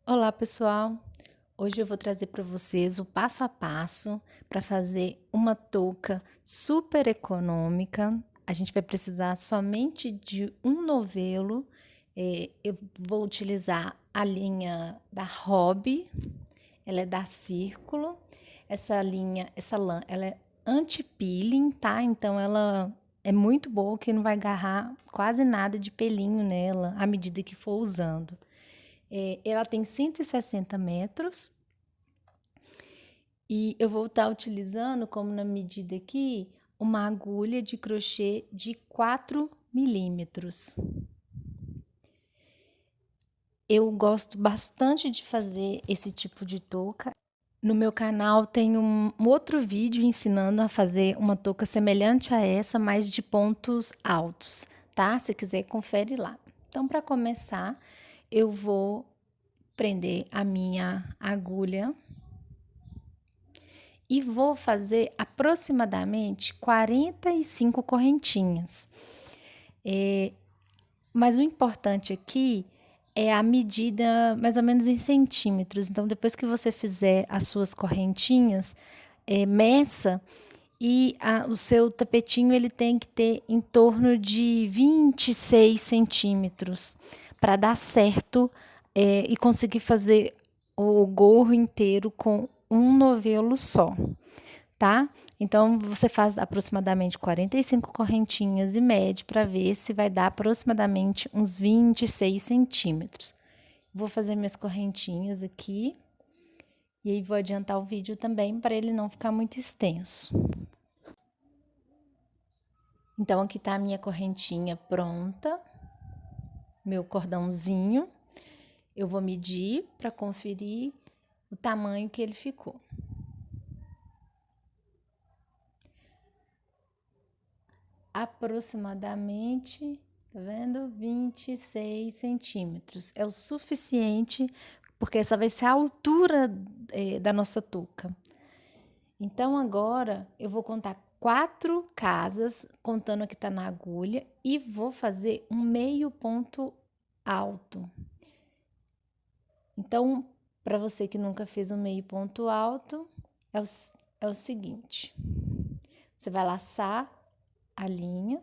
Olá, pessoal! Hoje eu vou trazer para vocês o passo a passo para fazer uma touca super econômica. A gente vai precisar somente de um novelo. Eu vou utilizar a linha da Hobby, ela é da Círculo. Essa linha, essa lã, ela é anti-peeling, tá? Então ela é muito boa, que não vai agarrar quase nada de pelinho nela à medida que for usando. Ela tem 160 metros e eu vou estar utilizando, como na medida aqui, uma agulha de crochê de 4 milímetros. Eu gosto bastante de fazer esse tipo de touca. No meu canal tem um outro vídeo ensinando a fazer uma touca semelhante a essa, mas de pontos altos, tá? Se quiser, confere lá. Então, para começar, eu vou prender a minha agulha e vou fazer aproximadamente 45 correntinhas. Mas o importante aqui é a medida mais ou menos em centímetros. Então, depois que você fizer as suas correntinhas, meça e o seu tapetinho ele tem que ter em torno de 26 centímetros para dar certo e conseguir fazer o gorro inteiro com um novelo só, tá? Então, você faz aproximadamente 45 correntinhas e mede para ver se vai dar aproximadamente uns 26 centímetros. Vou fazer minhas correntinhas aqui e aí vou adiantar o vídeo também para ele não ficar muito extenso. Então, aqui tá a minha correntinha pronta, meu cordãozinho. Eu vou medir para conferir o tamanho que ele ficou. Aproximadamente, tá vendo? 26 centímetros. É o suficiente, porque essa vai ser a altura da nossa touca. Então, agora eu vou contar 4 casas, contando a que tá na agulha, e vou fazer um meio ponto alto. Então, para você que nunca fez um meio ponto alto, é o seguinte: você vai laçar a linha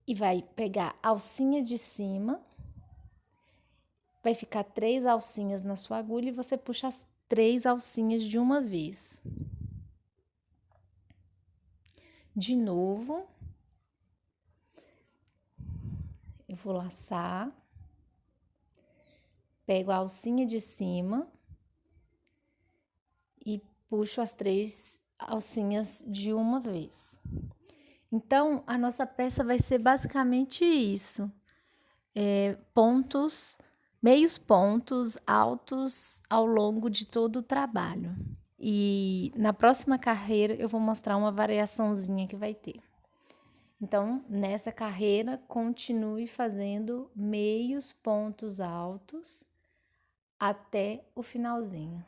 e vai pegar a alcinha de cima, vai ficar 3 alcinhas na sua agulha e você puxa as 3 alcinhas de uma vez. De novo, eu vou laçar, pego a alcinha de cima e puxo as 3 alcinhas de uma vez. Então, a nossa peça vai ser basicamente isso. Meios pontos altos ao longo de todo o trabalho. E na próxima carreira eu vou mostrar uma variaçãozinha que vai ter. Então, nessa carreira, continue fazendo meios pontos altos até o finalzinho.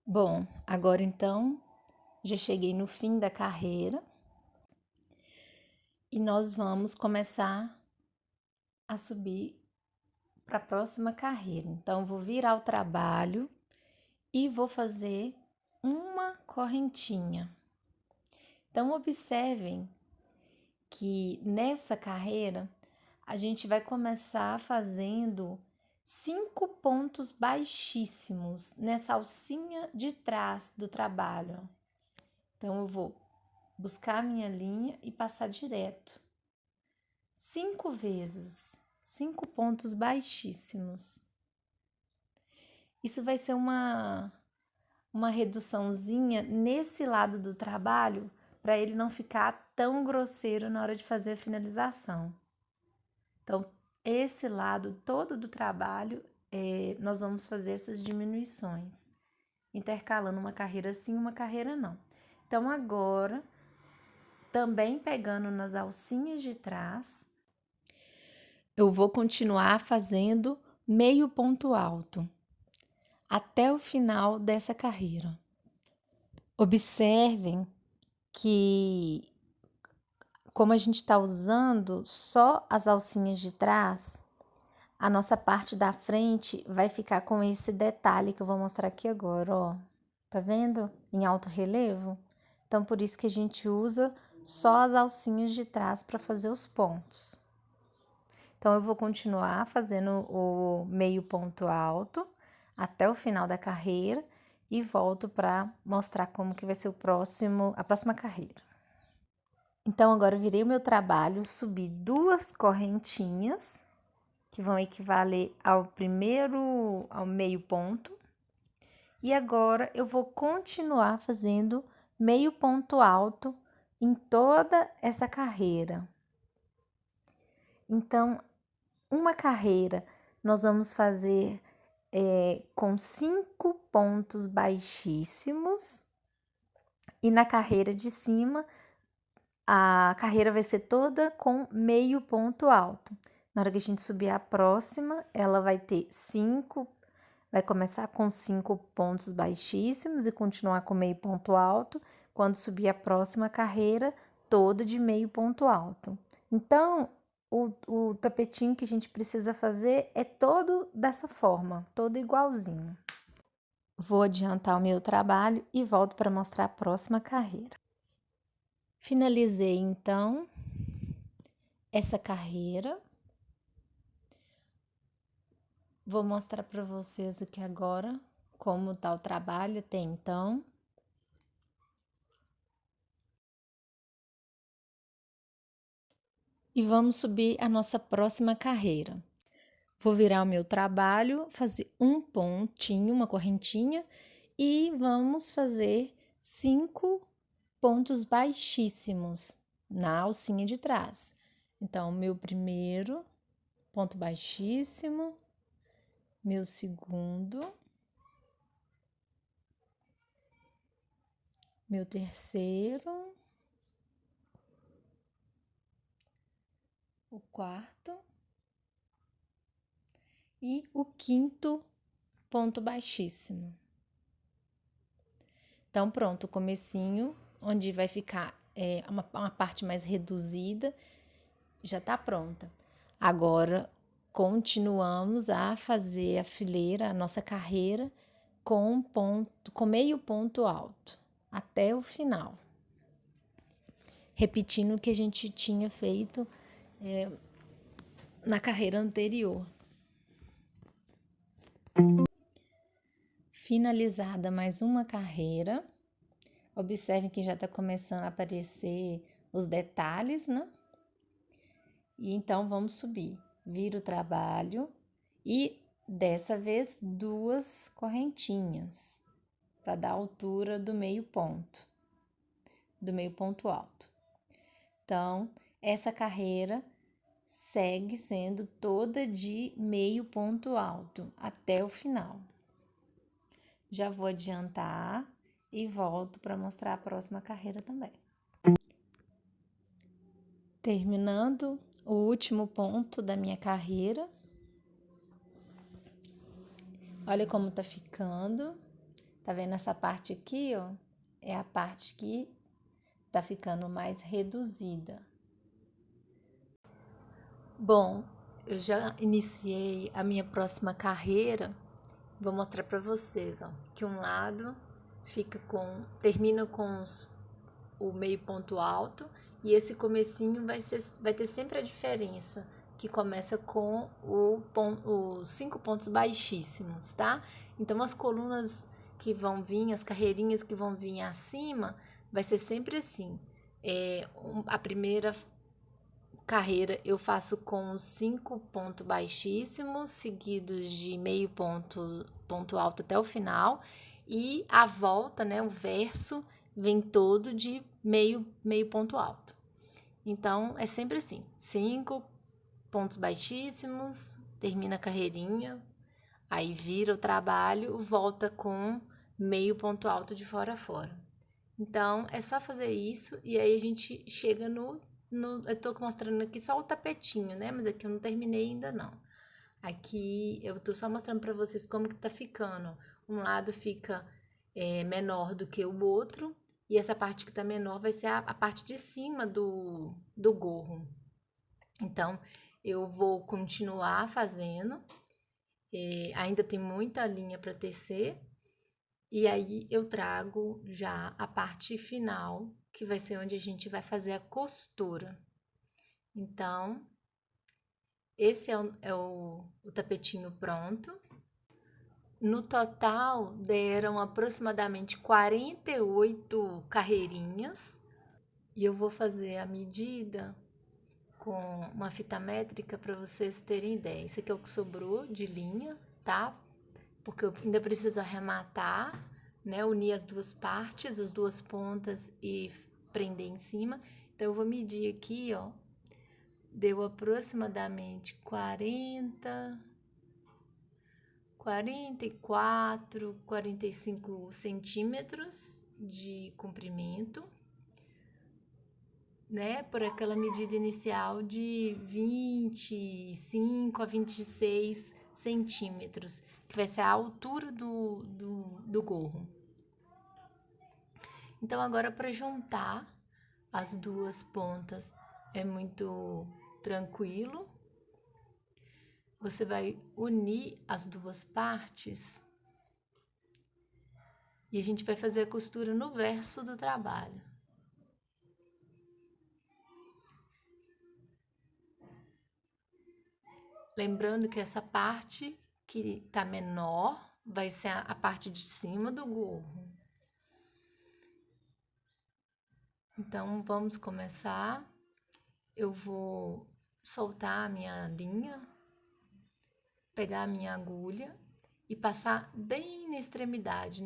Bom, agora então já cheguei no fim da carreira e nós vamos começar a subir para a próxima carreira. Então, vou virar o trabalho e vou fazer uma correntinha. Então, observem que nessa carreira a gente vai começar fazendo 5 pontos baixíssimos nessa alcinha de trás do trabalho. Então, eu vou buscar a minha linha e passar direto. 5 vezes, 5 pontos baixíssimos. Isso vai ser uma reduçãozinha nesse lado do trabalho para ele não ficar tão grosseiro na hora de fazer a finalização. Então, esse lado todo do trabalho, nós vamos fazer essas diminuições, intercalando uma carreira sim, uma carreira não. Então, agora, também pegando nas alcinhas de trás, eu vou continuar fazendo meio ponto alto até o final dessa carreira. Observem que, como a gente está usando só as alcinhas de trás, a nossa parte da frente vai ficar com esse detalhe que eu vou mostrar aqui agora, ó. Tá vendo? Em alto relevo. Então, por isso que a gente usa só as alcinhas de trás para fazer os pontos. Então, eu vou continuar fazendo o meio ponto alto até o final da carreira e volto para mostrar como que vai ser a próxima carreira. Então, agora eu virei o meu trabalho, subi 2 correntinhas, que vão equivaler ao meio ponto. E agora eu vou continuar fazendo meio ponto alto em toda essa carreira. Então, uma carreira nós vamos fazer com 5 pontos baixíssimos, e na carreira de cima, a carreira vai ser toda com meio ponto alto. Na hora que a gente subir a próxima, ela vai ter 5, vai começar com 5 pontos baixíssimos e continuar com meio ponto alto. Quando subir a próxima carreira, toda de meio ponto alto. Então, o tapetinho que a gente precisa fazer é todo dessa forma, todo igualzinho. Vou adiantar o meu trabalho e volto para mostrar a próxima carreira. Finalizei, então, essa carreira. Vou mostrar para vocês aqui agora como tá o trabalho até então. E vamos subir a nossa próxima carreira. Vou virar o meu trabalho, fazer um pontinho, uma correntinha, e vamos fazer 5 pontos baixíssimos na alcinha de trás. Então, meu primeiro ponto baixíssimo, meu segundo, meu terceiro, o quarto e o quinto ponto baixíssimo. Então, pronto, o comecinho, onde vai ficar uma parte mais reduzida, já tá pronta. Agora, continuamos a fazer a fileira, a nossa carreira, com meio ponto alto, até o final. Repetindo o que a gente tinha feito na carreira anterior. Finalizada mais uma carreira, observem que já está começando a aparecer os detalhes, né? E então vamos subir. Vira o trabalho e dessa vez 2 correntinhas para dar a altura do meio ponto alto. Então, essa carreira segue sendo toda de meio ponto alto até o final. Já vou adiantar e volto para mostrar a próxima carreira também. Terminando o último ponto da minha carreira. Olha como tá ficando. Tá vendo essa parte aqui, ó? É a parte que tá ficando mais reduzida. Bom, eu já iniciei a minha próxima carreira. Vou mostrar para vocês, ó, que um lado termina com o meio ponto alto e esse comecinho vai ter sempre a diferença, que começa com os 5 pontos baixíssimos, tá? Então, as colunas que vão vir, as carreirinhas que vão vir acima, vai ser sempre assim. A primeira carreira eu faço com 5 pontos baixíssimos, seguidos de meio ponto alto até o final, e a volta, né, o verso, vem todo de meio ponto alto. Então, é sempre assim, 5 pontos baixíssimos, termina a carreirinha, aí vira o trabalho, volta com meio ponto alto de fora a fora. Então, é só fazer isso e aí a gente chega eu tô mostrando aqui só o tapetinho, né? Mas aqui eu não terminei ainda não. Aqui eu tô só mostrando pra vocês como que tá ficando. Um lado fica menor do que o outro e essa parte que tá menor vai ser a parte de cima do gorro. Então, eu vou continuar fazendo. Ainda tem muita linha para tecer. E aí eu trago já a parte final, que vai ser onde a gente vai fazer a costura. Então, esse é o tapetinho pronto. No total, deram aproximadamente 48 carreirinhas. E eu vou fazer a medida com uma fita métrica para vocês terem ideia. Isso aqui é o que sobrou de linha, tá? Porque eu ainda preciso arrematar, né? Unir as duas partes, as duas pontas e prender em cima. Então, eu vou medir aqui, ó. Deu aproximadamente 44, 45 centímetros de comprimento, né? Por aquela medida inicial de 25 a 26 centímetros, que vai ser a altura do gorro. Então, agora para juntar as duas pontas é muito tranquilo. Você vai unir as duas partes e a gente vai fazer a costura no verso do trabalho. Lembrando que essa parte que tá menor vai ser a parte de cima do gorro. Então, vamos começar. Eu vou soltar a minha linha, pegar a minha agulha e passar bem na extremidade,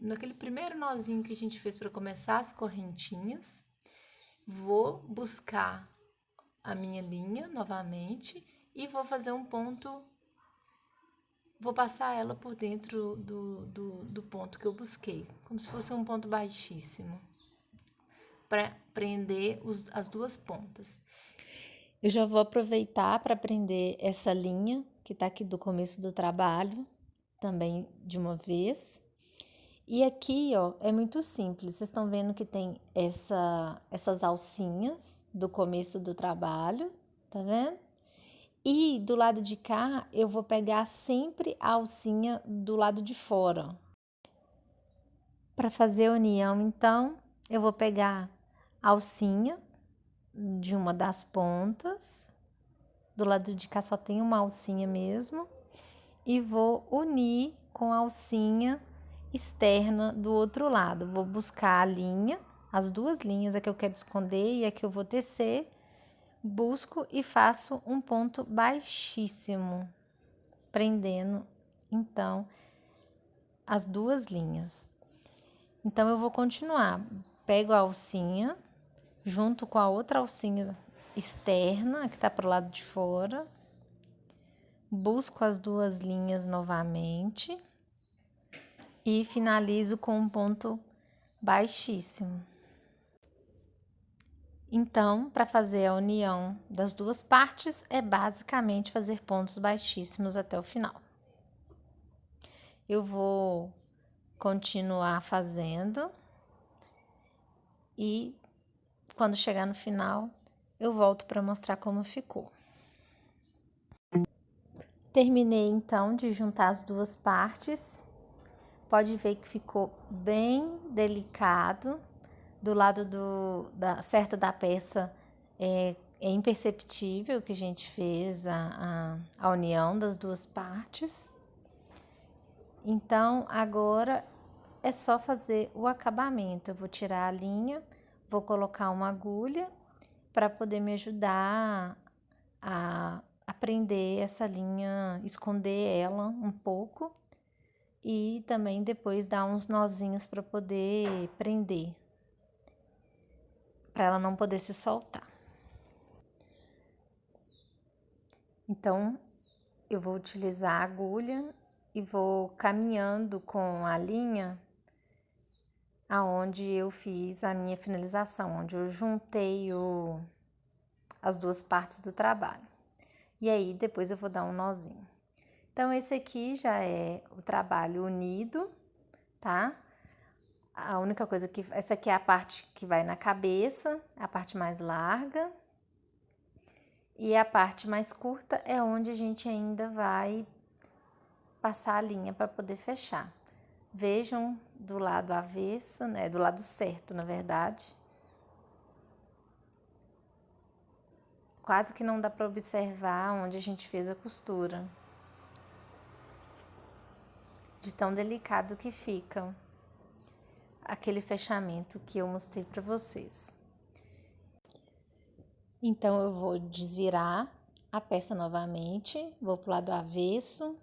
naquele primeiro nozinho que a gente fez para começar as correntinhas. Vou buscar a minha linha novamente e vou fazer um ponto, vou passar ela por dentro do ponto que eu busquei, como se fosse um ponto baixíssimo, para prender as duas pontas. Eu já vou aproveitar para prender essa linha que tá aqui do começo do trabalho, também de uma vez. E aqui, ó, é muito simples. Vocês estão vendo que tem essas alcinhas do começo do trabalho, tá vendo? E do lado de cá, eu vou pegar sempre a alcinha do lado de fora. Para fazer a união, então, eu vou pegar a alcinha de uma das pontas. Do lado de cá só tem uma alcinha mesmo. E vou unir com a alcinha externa do outro lado. Vou buscar a linha, as duas linhas, a que eu quero esconder e a que eu vou tecer. Busco e faço um ponto baixíssimo, prendendo, então, as duas linhas. Então, eu vou continuar. Pego a alcinha, junto com a outra alcinha externa, que tá pro lado de fora. Busco as duas linhas novamente e finalizo com um ponto baixíssimo. Então, para fazer a união das duas partes, é basicamente fazer pontos baixíssimos até o final. Eu vou continuar fazendo e quando chegar no final, eu volto para mostrar como ficou. Terminei então de juntar as duas partes. Pode ver que ficou bem delicado. Do lado certo da peça é imperceptível que a gente fez a união das duas partes. Então, agora é só fazer o acabamento. Eu vou tirar a linha, vou colocar uma agulha para poder me ajudar a prender essa linha, esconder ela um pouco e também depois dar uns nozinhos para poder prender, para ela não poder se soltar. Então, eu vou utilizar a agulha e vou caminhando com a linha aonde eu fiz a minha finalização, onde eu juntei as duas partes do trabalho. E aí, depois eu vou dar um nozinho. Então, esse aqui já é o trabalho unido, tá? A única coisa que... Essa aqui é a parte que vai na cabeça, a parte mais larga. E a parte mais curta é onde a gente ainda vai passar a linha para poder fechar. Vejam do lado avesso, né? Do lado certo, na verdade. Quase que não dá para observar onde a gente fez a costura. De tão delicado que fica aquele fechamento que eu mostrei para vocês. Então eu vou desvirar a peça novamente, vou pro lado avesso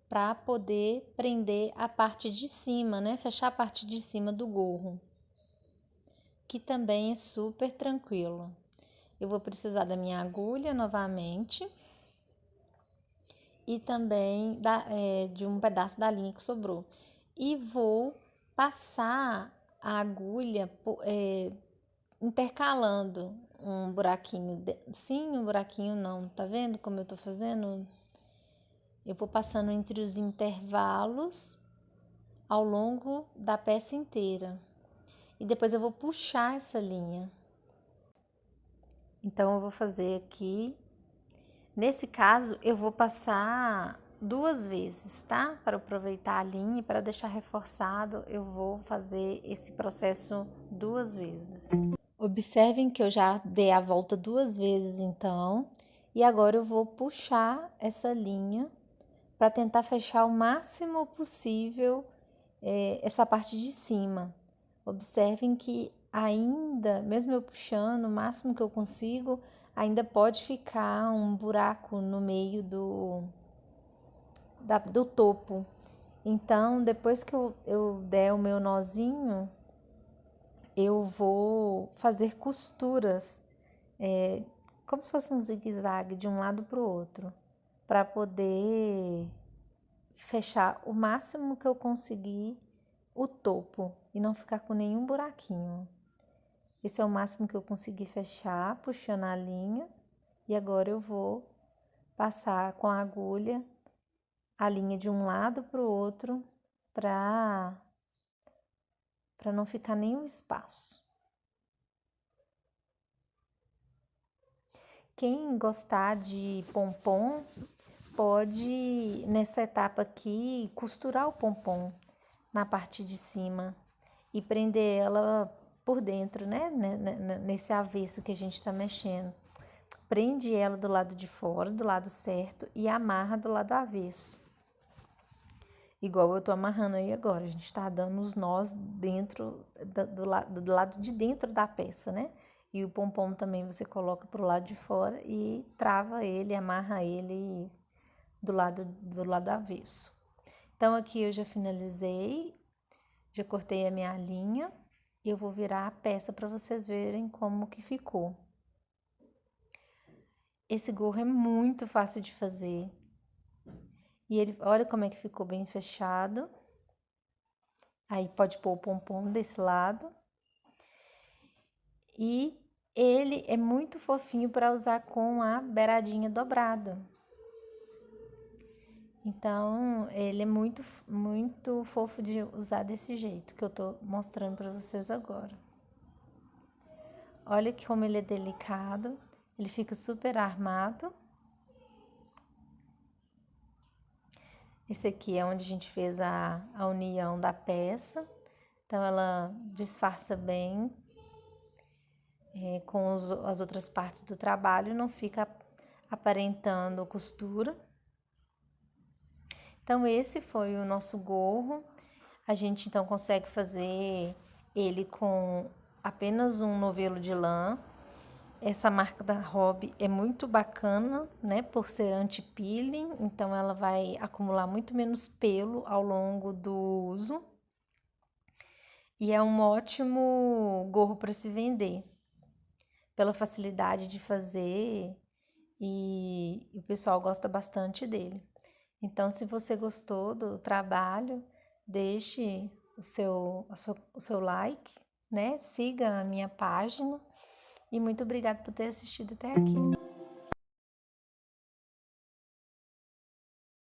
para poder prender a parte de cima, né? Fechar a parte de cima do gorro, que também é super tranquilo. Eu vou precisar da minha agulha novamente e também de um pedaço da linha que sobrou. E vou passar a agulha intercalando um buraquinho, sim, um buraquinho não, tá vendo como eu tô fazendo? Eu vou passando entre os intervalos ao longo da peça inteira. E depois eu vou puxar essa linha. Então, eu vou fazer aqui. Nesse caso, eu vou passar 2 vezes, tá? Para aproveitar a linha e para deixar reforçado, eu vou fazer esse processo 2 vezes. Observem que eu já dei a volta 2 vezes, então. E agora eu vou puxar essa linha para tentar fechar o máximo possível essa parte de cima. Observem que ainda, mesmo eu puxando o máximo que eu consigo, ainda pode ficar um buraco no meio do topo. Então, depois que eu der o meu nozinho, eu vou fazer costuras, como se fosse um zigue-zague de um lado para o outro, para poder fechar o máximo que eu conseguir o topo e não ficar com nenhum buraquinho. Esse é o máximo que eu consegui fechar, puxando a linha. E agora eu vou passar com a agulha a linha de um lado para o outro para não ficar nenhum espaço. Quem gostar de pompom pode, nessa etapa aqui, costurar o pompom na parte de cima e prender ela por dentro, né? Nesse avesso que a gente tá mexendo. Prende ela do lado de fora, do lado certo, e amarra do lado avesso. Igual eu tô amarrando aí agora. A gente tá dando os nós dentro do lado de dentro da peça, né? E o pompom também você coloca pro lado de fora e trava ele, amarra ele do lado avesso. Então, aqui eu já finalizei, já cortei a minha linha e eu vou virar a peça para vocês verem como que ficou. Esse gorro é muito fácil de fazer. E ele, olha como é que ficou bem fechado. Aí pode pôr o pompom desse lado. E ele é muito fofinho para usar com a beiradinha dobrada. Então, ele é muito, muito fofo de usar desse jeito que eu tô mostrando para vocês agora. Olha como ele é delicado, ele fica super armado. Esse aqui é onde a gente fez a união da peça, então ela disfarça bem com as outras partes do trabalho, não fica aparentando costura. Então esse foi o nosso gorro. A gente então consegue fazer ele com apenas um novelo de lã. Essa marca da Hobby é muito bacana, né, por ser anti-peeling, então ela vai acumular muito menos pelo ao longo do uso. E é um ótimo gorro para se vender, pela facilidade de fazer e o pessoal gosta bastante dele. Então, se você gostou do trabalho, deixe o seu like, né? Siga a minha página e muito obrigada por ter assistido até aqui.